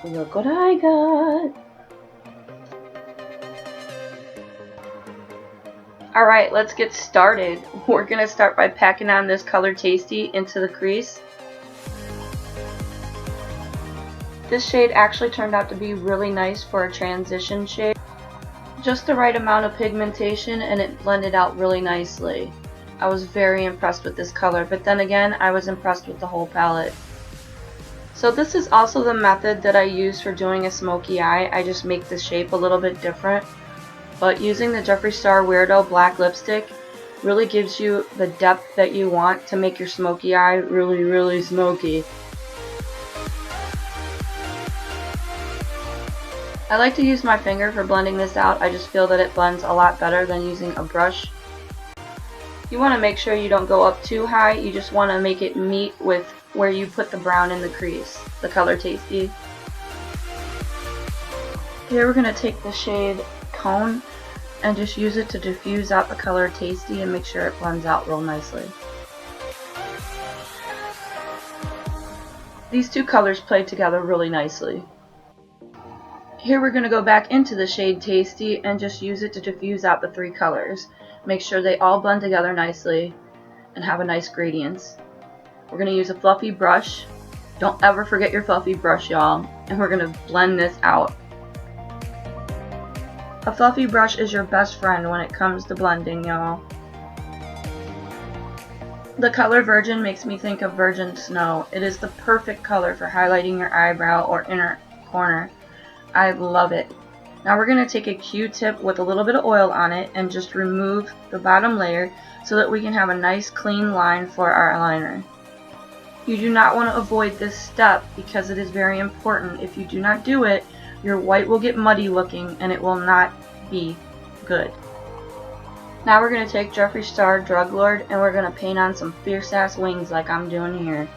Look what I got! Alright, let's get started. We're going to start by packing on this Color Tasty into the crease. This shade actually turned out to be really nice for a transition shade. Just the right amount of pigmentation and it blended out really nicely. I was very impressed with this color, but then again, I was impressed with the whole palette. So this is also the method that I use for doing a smoky eye. I just make the shape a little bit different. But using the Jeffree Star Weirdo black lipstick really gives you the depth that you want to make your smoky eye really, really smoky. I like to use my finger for blending this out. I just feel that it blends a lot better than using a brush. You want to make sure you don't go up too high. You just want to make it meet with where you put the brown in the crease, the Color Tasty. Here we're going to take the shade Cone and just use it to diffuse out the Color Tasty and make sure it blends out real nicely. These two colors play together really nicely. Here we're going to go back into the shade Tasty and just use it to diffuse out the three colors. Make sure they all blend together nicely and have a nice gradients. We're going to use a fluffy brush. Don't ever forget your fluffy brush, y'all. And we're going to blend this out. A fluffy brush is your best friend when it comes to blending, y'all. The color Virgin makes me think of Virgin Snow. It is the perfect color for highlighting your eyebrow or inner corner. I love it. Now we're going to take a Q-tip with a little bit of oil on it and just remove the bottom layer so that we can have a nice clean line for our eyeliner. You do not want to avoid this step because it is very important. If you do not do it, your white will get muddy looking and it will not be good. Now we're going to take Jeffree Star DRUGLORD and we're going to paint on some fierce ass wings like I'm doing here.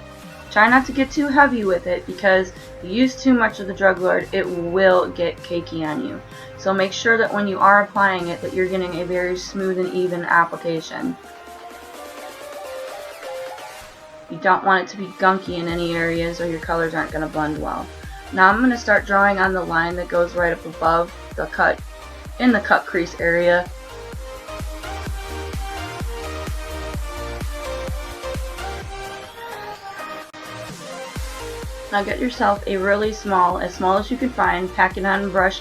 Try not to get too heavy with it because if you use too much of the DRUGLORD, it will get cakey on you. So make sure that when you are applying it that you're getting a very smooth and even application. You don't want it to be gunky in any areas or your colors aren't going to blend well. Now I'm going to start drawing on the line that goes right up above the cut, in the cut crease area. Now get yourself a really small, as small as you can find, pack it on brush.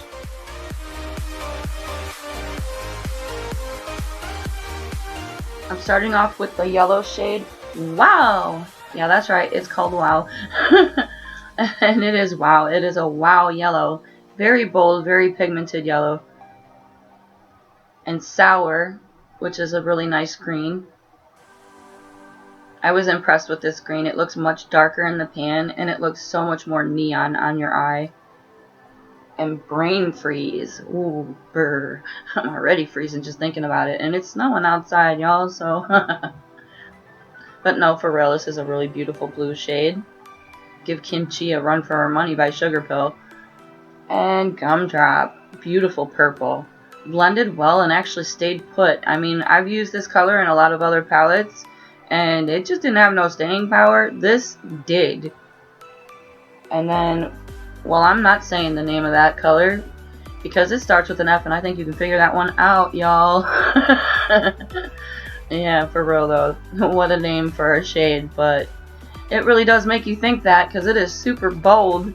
I'm starting off with the yellow shade. Wow! Yeah, that's right, it's called Wow. And it is wow. It is a wow yellow. Very bold, very pigmented yellow. And Sour, which is a really nice green. I was impressed with this green. It looks much darker in the pan and it looks so much more neon on your eye. And Brain Freeze. Ooh, brr. I'm already freezing just thinking about it. And it's snowing outside, y'all, so. But no, for real, this is a really beautiful blue shade. Give Kimchi a run for her money by Sugar Pill. And Gumdrop. Beautiful purple. Blended well and actually stayed put. I mean, I've used this color in a lot of other palettes and it just didn't have no staying power. This did. And then, well, I'm not saying the name of that color because it starts with an F and I think you can figure that one out, y'all. Yeah, for real though. What a name for a shade, but it really does make you think that because it is super bold.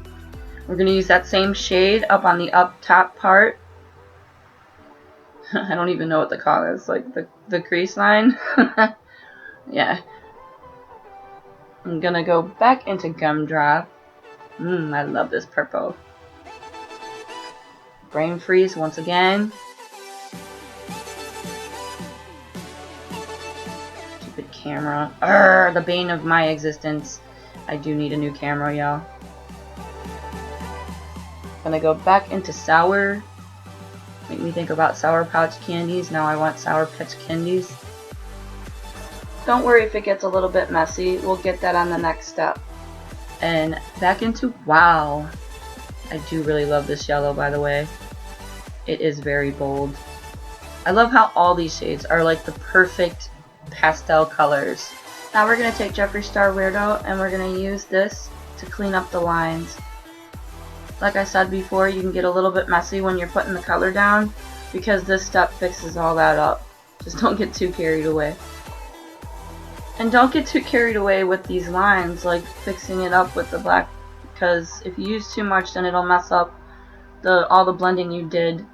We're going to use that same shade up on the up top part. I don't even know what to call it. It's like the crease line. Yeah. I'm going to go back into Gumdrop. I love this purple. Brain Freeze once again. Stupid camera. Urgh, the bane of my existence. I do need a new camera, y'all. Gonna go back into Sour. Make me think about Sour Pouch candies. Now I want Sour Patch candies. Don't worry if it gets a little bit messy. We'll get that on the next step. And back into Wow. I do really love this yellow, by the way. It is very bold. I love how all these shades are like the perfect pastel colors. Now we're going to take Jeffree Star Weirdo and we're going to use this to clean up the lines. Like I said before, you can get a little bit messy when you're putting the color down because this step fixes all that up. Just don't get too carried away. And don't get too carried away with these lines, like fixing it up with the black, because if you use too much, then it'll mess up all the blending you did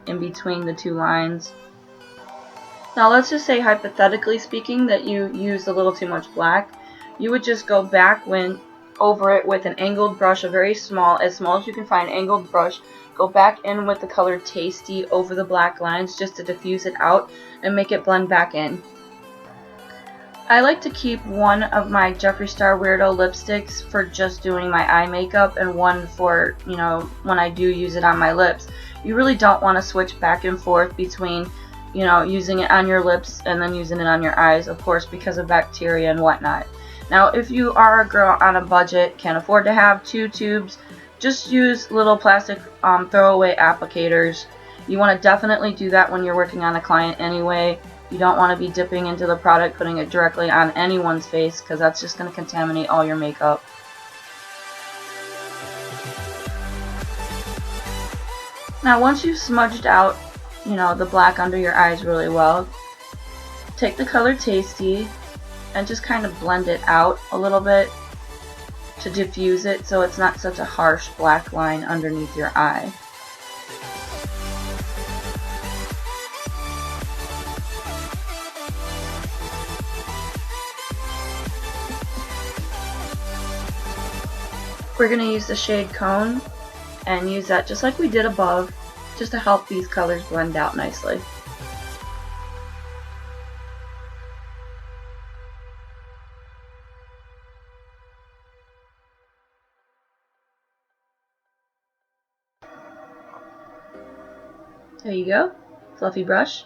in between the two lines. Now let's just say, hypothetically speaking, that you used a little too much black. You would just go back over it with an angled brush, as small as you can find, angled brush. Go back in with the color Tasty over the black lines just to diffuse it out and make it blend back in. I like to keep one of my Jeffree Star Weirdo lipsticks for just doing my eye makeup and one for, you know, when I do use it on my lips. You really don't want to switch back and forth between, you know, using it on your lips and then using it on your eyes, of course, because of bacteria and whatnot. Now, if you are a girl on a budget, can't afford to have 2 tubes, just use little plastic throwaway applicators. You want to definitely do that when you're working on a client anyway. You don't want to be dipping into the product, putting it directly on anyone's face, because that's just going to contaminate all your makeup. Now, once you've smudged out, you know, the black under your eyes really well, take the color Tasty and just kind of blend it out a little bit to diffuse it so it's not such a harsh black line underneath your eye. We're going to use the shade Cone and use that just like we did above, just to help these colors blend out nicely. There you go, fluffy brush.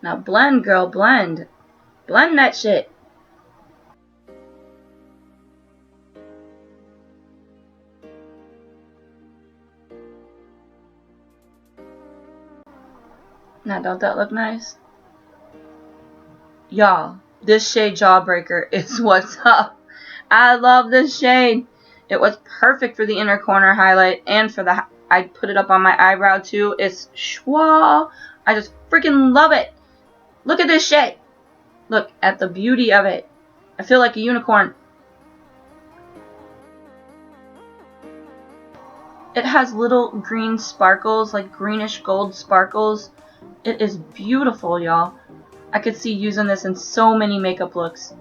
Now blend, girl, blend. Blend that shit. Now don't that look nice? Y'all, this shade Jawbreaker is what's up. I love this shade. It was perfect for the inner corner highlight and for the, I put it up on my eyebrow too. It's schwa. I just freaking love it. Look at this shit. Look at the beauty of it. I feel like a unicorn. It has little green sparkles, like greenish gold sparkles. It is beautiful, y'all. I could see using this in so many makeup looks.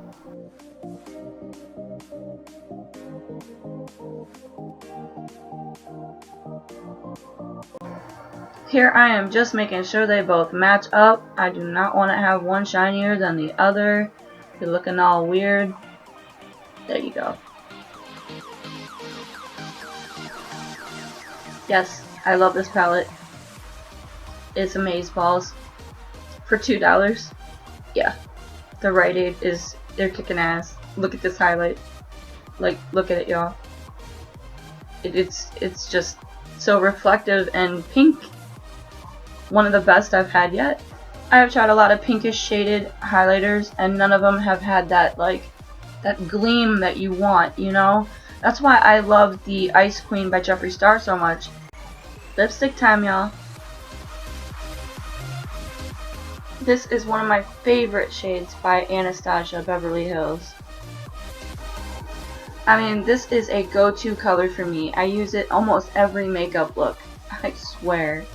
Here I am just making sure they both match up. I do not want to have one shinier than the other. You're looking all weird. There you go. Yes, I love this palette. It's amazeballs. For $2. Yeah. The RITE is, they're kicking ass. Look at this highlight. Like, look at it, y'all. It's just so reflective and pink. One of the best I've had yet. I have tried a lot of pinkish shaded highlighters and none of them have had that, like, that gleam that you want, you know? That's why I love the Ice Queen by Jeffree Star so much. Lipstick time, y'all. This is one of my favorite shades by Anastasia, Beverly Hills. I mean, this is a go-to color for me. I use it almost every makeup look. I swear.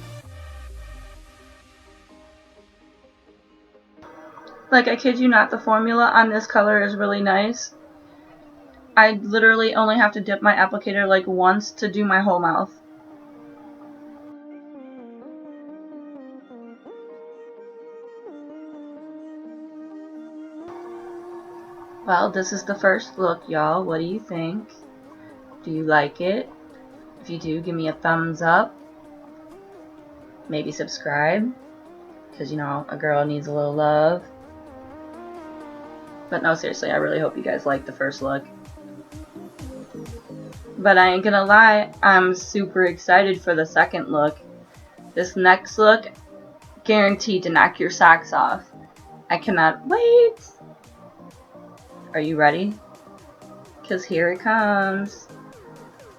Like, I kid you not, the formula on this color is really nice. I literally only have to dip my applicator like once to do my whole mouth. Well, this is the first look, y'all. What do you think? Do you like it? If you do, give me a thumbs up. Maybe subscribe. Because, you know, a girl needs a little love. But no, seriously, I really hope you guys like the first look. But I ain't gonna lie, I'm super excited for the second look. This next look, guaranteed to knock your socks off. I cannot wait. Are you ready? Because here it comes.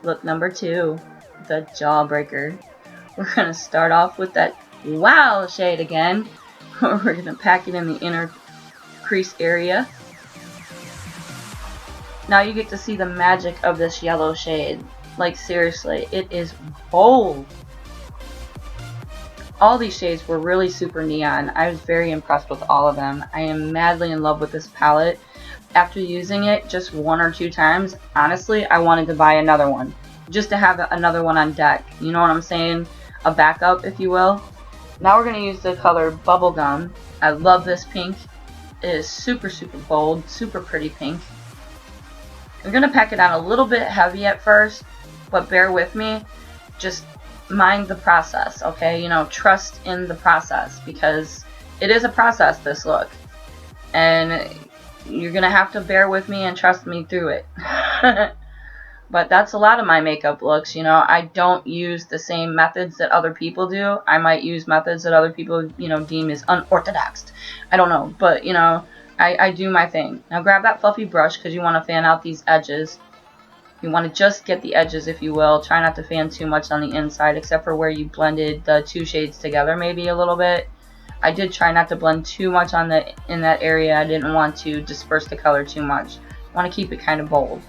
Look number 2. the Jawbreaker. We're going to start off with that WOW shade again. We're going to pack it in the inner crease area. Now you get to see the magic of this yellow shade. Like seriously, it is bold. All these shades were really super neon. I was very impressed with all of them. I am madly in love with this palette. After using it just 1 or 2 times, honestly, I wanted to buy another one. Just to have another one on deck. You know what I'm saying? A backup, if you will. Now we're going to use the color Bubblegum. I love this pink. It is super, super bold. Super pretty pink. I'm going to pack it on a little bit heavy at first, but bear with me. Just mind the process, okay? You know, trust in the process, because it is a process, this look. And you're going to have to bear with me and trust me through it. But that's a lot of my makeup looks, you know. I don't use the same methods that other people do. I might use methods that other people, you know, deem as unorthodox. I don't know, but, you know, I do my thing. Now grab that fluffy brush because you want to fan out these edges. You want to just get the edges, if you will. Try not to fan too much on the inside, except for where you blended the 2 shades together maybe a little bit. I did try not to blend too much in that area. I didn't want to disperse the color too much. I want to keep it kind of bold.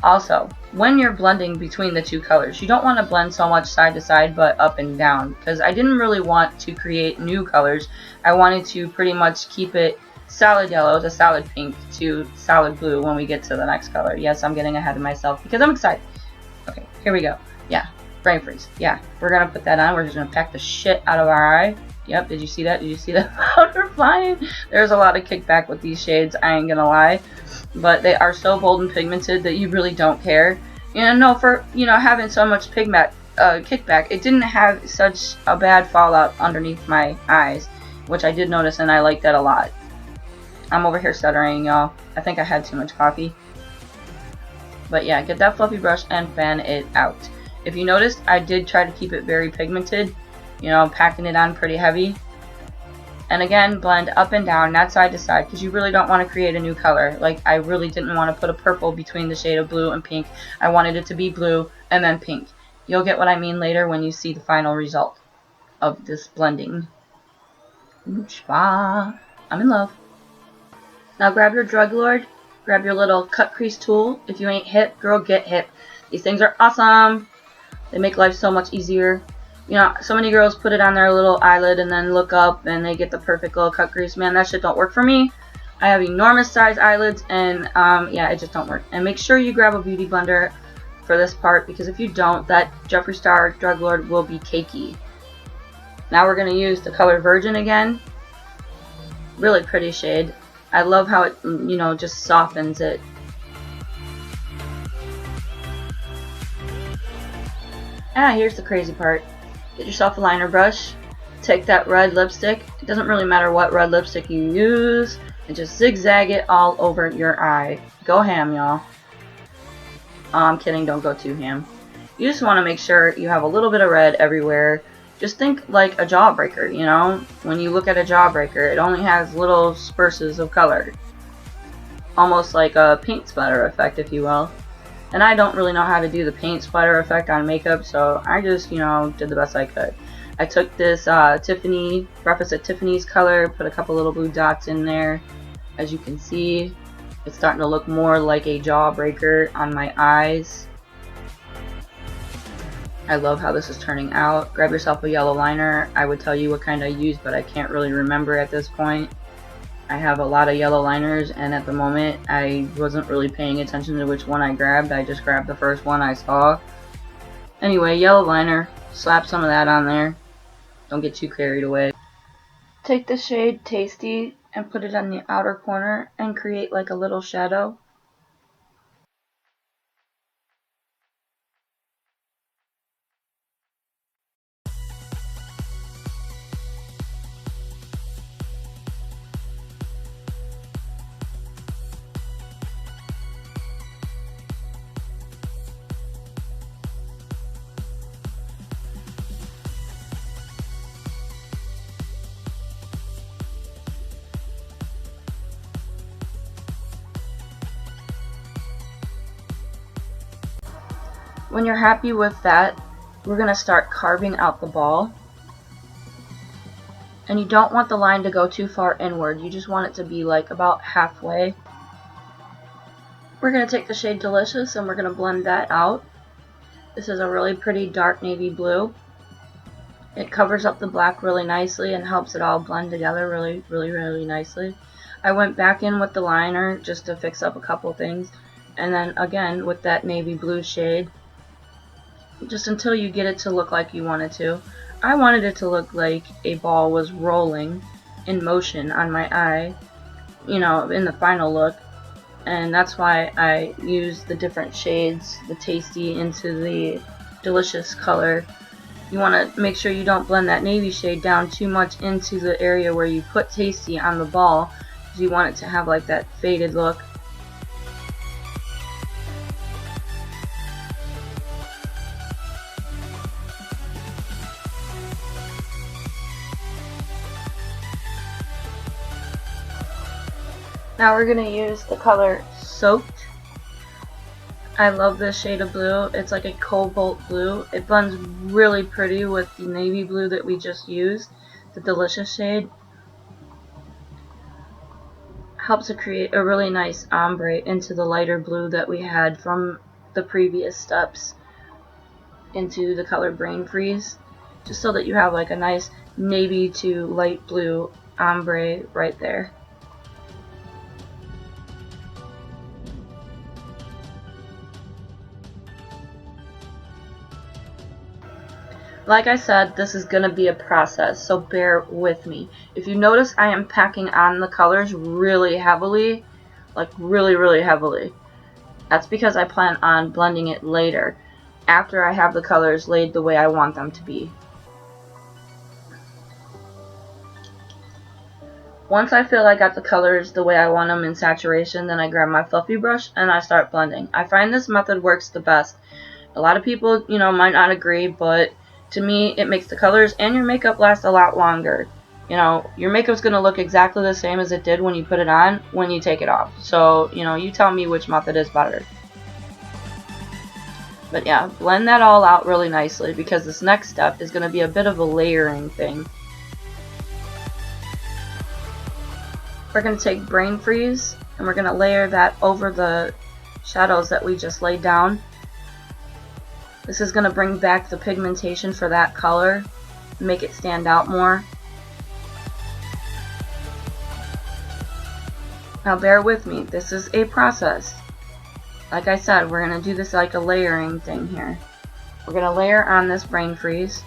Also, when you're blending between the 2 colors, you don't want to blend so much side to side but up and down, because I didn't really want to create new colors. I wanted to pretty much keep it solid yellow to solid pink to solid blue when we get to the next color. Yes, I'm getting ahead of myself because I'm excited. Okay, here we go. Yeah, brain freeze. Yeah, we're going to put that on. We're just going to pack the shit out of our eye. Yep, did you see that? Did you see that powder flying? There's a lot of kickback with these shades, I ain't gonna lie. But they are so bold and pigmented that you really don't care. You know, for, you know, having so much kickback, it didn't have such a bad fallout underneath my eyes, which I did notice, and I like that a lot. I'm over here stuttering, y'all. I think I had too much coffee. But yeah, get that fluffy brush and fan it out. If you noticed, I did try to keep it very pigmented. You know, packing it on pretty heavy. And again, blend up and down, not side to side, because you really don't want to create a new color. Like, I really didn't want to put a purple between the shade of blue and pink. I wanted it to be blue and then pink. You'll get what I mean later when you see the final result of this blending. I'm in love. Now grab your DRUGLORD, grab your little cut crease tool. If you ain't hip, girl, get hip. These things are awesome. They make life so much easier. You know, so many girls put it on their little eyelid and then look up and they get the perfect little cut crease. Man, that shit don't work for me. I have enormous size eyelids and yeah, it just don't work. And make sure you grab a beauty blender for this part, because if you don't, that Jeffree Star DRUGLORD will be cakey. Now we're going to use the color Virgin again. Really pretty shade. I love how it, you know, just softens it. Here's the crazy part. Get yourself a liner brush, take that red lipstick, it doesn't really matter what red lipstick you use, and just zigzag it all over your eye. Go ham, y'all. Oh, I'm kidding, don't go too ham. You just want to make sure you have a little bit of red everywhere. Just think like a Jawbreaker, you know? When you look at a Jawbreaker, it only has little spurses of color. Almost like a paint splatter effect, if you will. And I don't really know how to do the paint splatter effect on makeup, so I just, you know, did the best I could. I took this Tiffany, Breakfast at Tiffany's color, put a couple little blue dots in there. As you can see, it's starting to look more like a Jawbreaker on my eyes. I love how this is turning out. Grab yourself a yellow liner. I would tell you what kind I use, but I can't really remember at this point. I have a lot of yellow liners, and at the moment I wasn't really paying attention to which one I grabbed. I just grabbed the first one I saw. Anyway, yellow liner, slap some of that on there. Don't get too carried away. Take the shade Tasty and put it on the outer corner and create like a little shadow. When you're happy with that, we're going to start carving out the ball. And you don't want the line to go too far inward. You just want it to be like about halfway. We're going to take the shade Delicious and we're going to blend that out. This is a really pretty dark navy blue. It covers up the black really nicely and helps it all blend together really nicely. I went back in with the liner just to fix up a couple things. And then again with that navy blue shade. Just until you get it to look like you want it to. I wanted it to look like a ball was rolling in motion on my eye, you know, in the final look. And that's why I used the different shades, the Tasty into the Delicious color. You want to make sure you don't blend that navy shade down too much into the area where you put Tasty on the ball, because you want it to have like that faded look. Now we're going to use the color Soaked. I love this shade of blue. It's like a cobalt blue. It blends really pretty with the navy blue that we just used, the Delicious shade. Helps to create a really nice ombre into the lighter blue that we had from the previous steps into the color Brain Freeze. Just so that you have like a nice navy to light blue ombre right there. Like I said, this is going to be a process, so bear with me. If you notice, I am packing on the colors really heavily, like really heavily. That's because I plan on blending it later, after I have the colors laid the way I want them to be. Once I feel I got the colors the way I want them in saturation, then I grab my fluffy brush and I start blending. I find this method works the best. A lot of people, you know, might not agree, but to me, it makes the colors and your makeup last a lot longer. You know, your makeup's going to look exactly the same as it did when you put it on when you take it off. So, you know, you tell me which method is better. But yeah, blend that all out really nicely because this next step is going to be a bit of a layering thing. We're going to take Brain Freeze and we're going to layer that over the shadows that we just laid down. This is going to bring back the pigmentation for that color, make it stand out more. Now bear with me, this is a process. Like I said, we're going to do this like a layering thing here. We're going to layer on this Brain Freeze.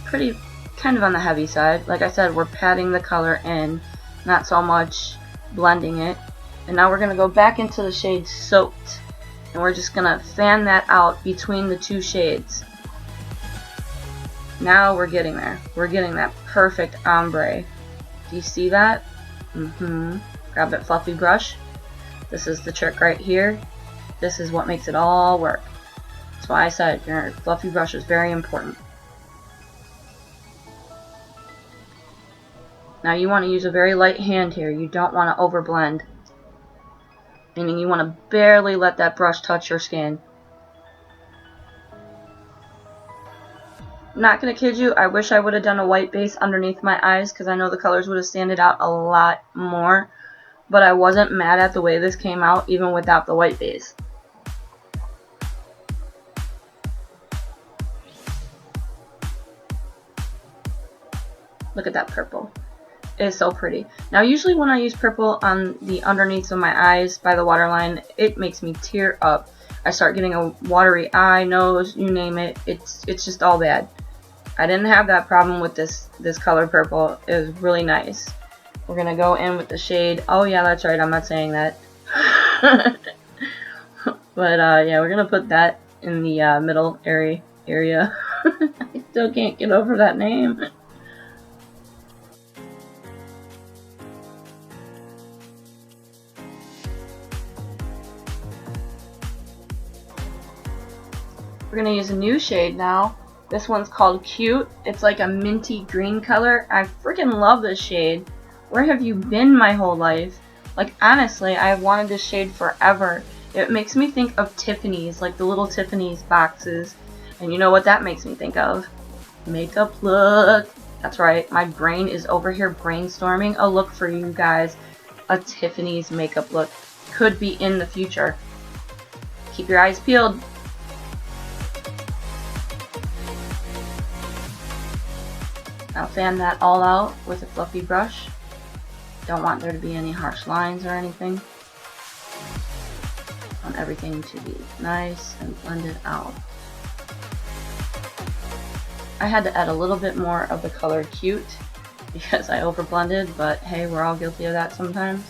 Pretty kind of on the heavy side. Like I said, we're patting the color in, not so much blending it. And now we're going to go back into the shade Soaked. And we're just going to fan that out between the two shades. Now we're getting there. We're getting that perfect ombre. Do you see that? Grab that fluffy brush. This is the trick right here. This is what makes it all work. That's why I said your fluffy brush is very important. Now you want to use a very light hand here. You don't want to overblend. Meaning you want to barely let that brush touch your skin. I'm not going to kid you, I wish I would have done a white base underneath my eyes because I know the colors would have standed out a lot more. But I wasn't mad at the way this came out even without the white base. Look at that purple. It is so pretty. Now usually when I use purple on the underneath of my eyes by the waterline, it makes me tear up. I start getting a watery eye, nose, you name it. It's just all bad. I didn't have that problem with this color purple. It was really nice. We're going to go in with the shade. Oh yeah, that's right. I'm not saying that. But yeah, we're going to put that in the middle area. I still can't get over that name. We're going to use a new shade now. This one's called Cute. It's like a minty green color. I freaking love this shade. Where have you been my whole life? Like honestly, I've wanted this shade forever. It makes me think of Tiffany's, like the little Tiffany's boxes. And you know what that makes me think of? Makeup look. That's right, my brain is over here brainstorming a look for you guys. A Tiffany's makeup look could be in the future. Keep your eyes peeled. Now fan that all out with a fluffy brush. Don't want there to be any harsh lines or anything. I want everything to be nice and blended out. I had to add a little bit more of the color Cute because I over blended, but hey, we're all guilty of that sometimes.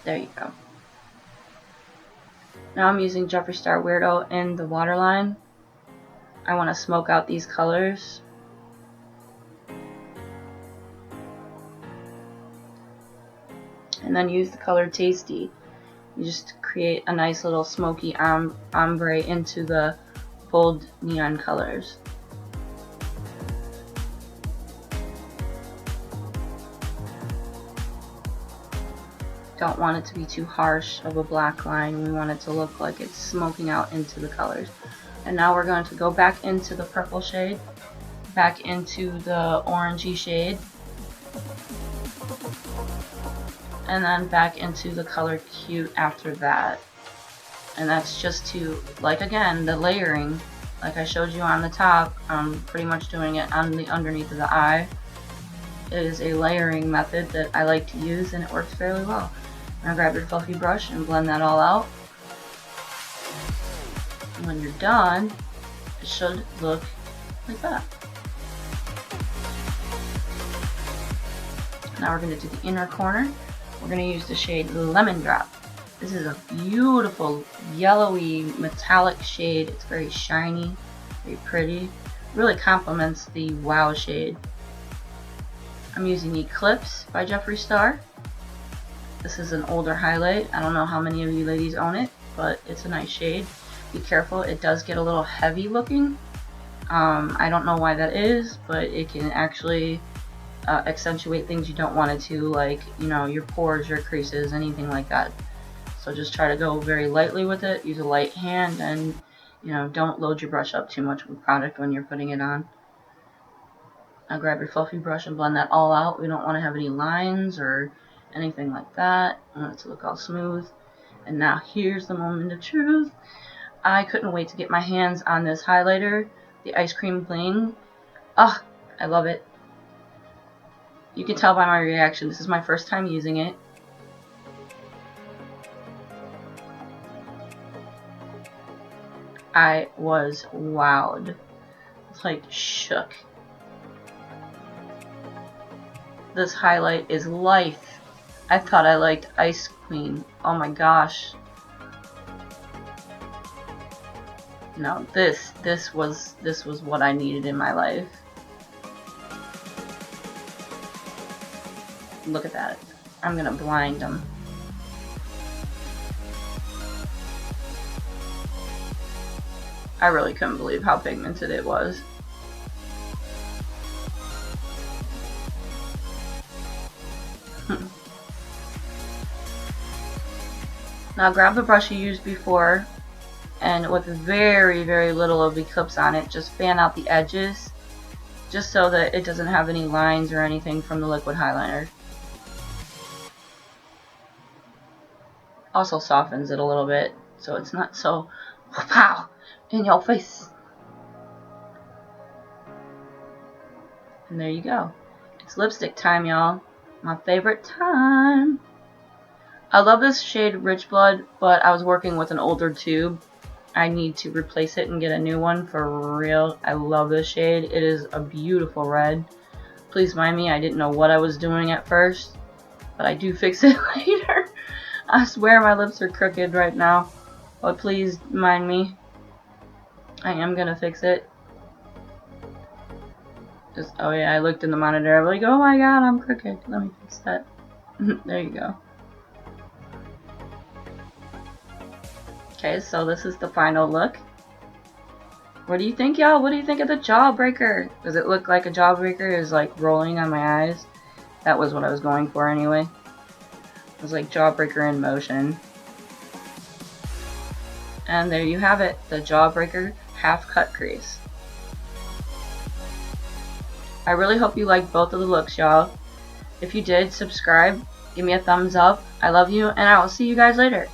There you go. Now I'm using Jeffree Star Weirdo in the waterline. I want to smoke out these colors. And then use the color Tasty. You just create a nice little smoky ombre into the bold neon colors. Don't want it to be too harsh of a black line. We want it to look like it's smoking out into the colors. And now we're going to go back into the purple shade, back into the orangey shade, and then back into the color Cute after that. And that's just to, like again, the layering, like I showed you on the top, I'm pretty much doing it on the underneath of the eye. It is a layering method that I like to use, and it works fairly well. Now grab your fluffy brush and blend that all out. And when you're done, it should look like that. Now we're going to do the inner corner. We're going to use the shade Lemon Drop. This is a beautiful yellowy metallic shade. It's very shiny, very pretty. Really complements the Wow shade. I'm using Eclipse by Jeffree Star. This is an older highlight. I don't know how many of you ladies own it, but it's a nice shade. Be careful, it does get a little heavy looking. I don't know why that is, but it can actually accentuate things you don't want it to, like, you know, your pores, your creases, anything like that. So just try to go very lightly with it. Use a light hand, and you know, don't load your brush up too much with product when you're putting it on. Now grab your fluffy brush and blend that all out. We don't want to have any lines or anything like that. I want it to look all smooth. And now here's the moment of truth. I couldn't wait to get my hands on this highlighter, the Ice Cream Bling. Ah, I love it. You can tell by my reaction, this is my first time using it. I was wowed. It's like shook. This highlight is life. I thought I liked Ice Queen. Oh my gosh. No, this was what I needed in my life. Look at that. I'm gonna blind them. I really couldn't believe how pigmented it was. Now grab the brush you used before, and with very, very little of Eclipse on it, just fan out the edges, just so that it doesn't have any lines or anything from the liquid highlighter. Also softens it a little bit, so it's not so pow in your face. And there you go. It's lipstick time, y'all. My favorite time. I love this shade Rich Blood, but I was working with an older tube. I need to replace it and get a new one for real. I love this shade. It is a beautiful red. Please mind me, I didn't know what I was doing at first, but I do fix it later. I swear my lips are crooked right now, but please mind me. I am gonna fix it. Just, oh yeah, I looked in the monitor. I'm like, oh my god, I'm crooked. Let me fix that. There you go. Okay, so this is the final look. What do you think, y'all? What do you think of the Jawbreaker? Does it look like a Jawbreaker is like rolling on my eyes? That was what I was going for anyway. It was like Jawbreaker in motion. And there you have it, the Jawbreaker half cut crease. I really hope you liked both of the looks, y'all. If you did, subscribe, give me a thumbs up. I love you, and I will see you guys later.